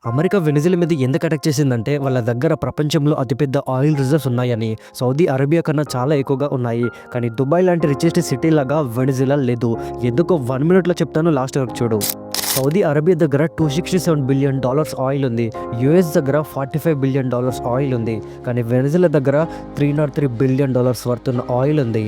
America Venezuela మీద ఎందుకు attack చేసిందంటే వాళ్ళ దగ్గర ప్రపంచంలో అతిపెద్ద ఆయిల్ రిజర్వ్స్ ఉన్నాయని. సౌదీ అరేబియా కన్నా చాలా ఎక్కువగా ఉన్నాయి. కానీ దుబాయ్ లాంటి రిచెస్ట్ సిటీ లాగా వెనిజులా లేదు. ఎందుకో 1 మినిట్లో చెప్తాను, లాస్ట్ వరకు చూడు. సౌదీ అరేబియా దగ్గర $267 బిలియన్ ఆయిల్ ఉంది. యుఎస్ దగ్గర $45 బిలియన్ ఆయిల్ ఉంది. కానీ వెనిజులా దగ్గర $303 బిలియన్ వర్త్ ఉన్న ఆయిల్ ఉంది.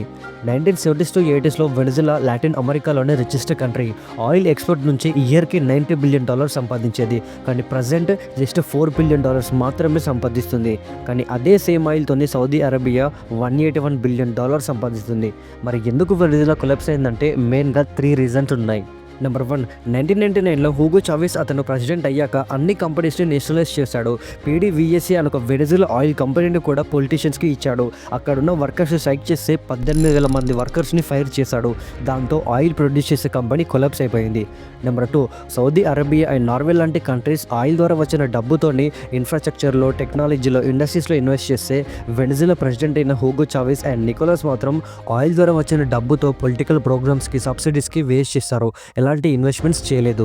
1970s to 80s Venezuela Latin అమెరికాలోనే రిచెస్ట్ కంట్రీ. ఆయిల్ ఎక్స్పోర్ట్ నుంచి ఇయర్కి $90 బిలియన్ సంపాదించేది. కానీ ప్రజెంట్ జస్ట్ $4 బిలియన్ మాత్రమే సంపాదిస్తుంది. కానీ అదే సేమ్ ఆయిల్తోని సౌదీ అరేబియా $181 బిలియన్ సంపాదిస్తుంది. మరి ఎందుకు వెనిజులా కొలాప్స్ అయిందంటే మెయిన్గా 3 రీజన్స్ ఉన్నాయి. నెంబర్ 1, 1999లో హూగో చావెస్ అతను ప్రెసిడెంట్ అయ్యాక అన్ని కంపెనీస్ని నేషనలైజ్ చేశాడు. పీడీవీఎస్సీ అని ఒక వెనిజులా ఆయిల్ కంపెనీని కూడా పొలిటీషియన్స్కి ఇచ్చాడు. అక్కడున్న వర్కర్స్ స్ట్రైక్ చేస్తే 18,000 మంది వర్కర్స్ని ఫైర్ చేశాడు. దాంతో ఆయిల్ ప్రొడ్యూస్ చేసే కంపెనీ కొలాప్స్ అయిపోయింది. Number 2, Saudi Arabia and Norway లాంటి కంట్రీస్ ఆయిల్ ద్వారా వచ్చిన డబ్బుతోని ఇన్ఫ్రాస్ట్రక్చర్లో, టెక్నాలజీలో, ఇండస్ట్రీస్లో ఇన్వెస్ట్ చేస్తే వెనిజులా ప్రెసిడెంట్ అయిన హూగో చావెస్ అండ్ నికోలస్ మాత్రం ఆయిల్ ద్వారా వచ్చిన డబ్బుతో పొలిటికల్ ప్రోగ్రామ్స్కి, సబ్సిడీస్కి వేస్ట్ చేస్తారు. ఎలాంటి ఇన్వెస్ట్మెంట్స్ చేయలేదు.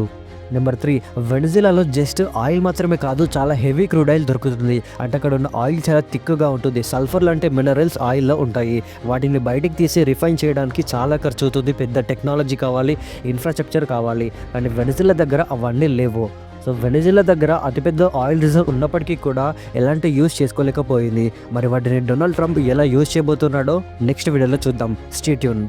నెంబర్ 3, వెనిజులాలో జస్ట్ ఆయిల్ మాత్రమే కాదు, చాలా హెవీ క్రూడ్ ఆయిల్ దొరుకుతుంది. అంటే అక్కడ ఉన్న ఆయిల్ చాలా థిక్గా ఉంటుంది. సల్ఫర్ లాంటి మినరల్స్ ఆయిల్లో ఉంటాయి. వాటిని బయటికి తీసి రిఫైన్ చేయడానికి చాలా ఖర్చు అవుతుంది. పెద్ద టెక్నాలజీ కావాలి, ఇన్ఫ్రాస్ట్రక్చర్ కావాలి. కానీ వెనిజులా దగ్గర అవన్నీ లేవు. సో వెనిజులా దగ్గర అతిపెద్ద ఆయిల్ రిజర్వ్ ఉన్నప్పటికీ కూడా ఎలాంటి యూజ్ చేసుకోలేకపోయింది. మరి వాటిని డొనాల్డ్ ట్రంప్ ఎలా యూజ్ చేయబోతున్నాడో నెక్స్ట్ వీడియోలో చూద్దాం. Stay tune.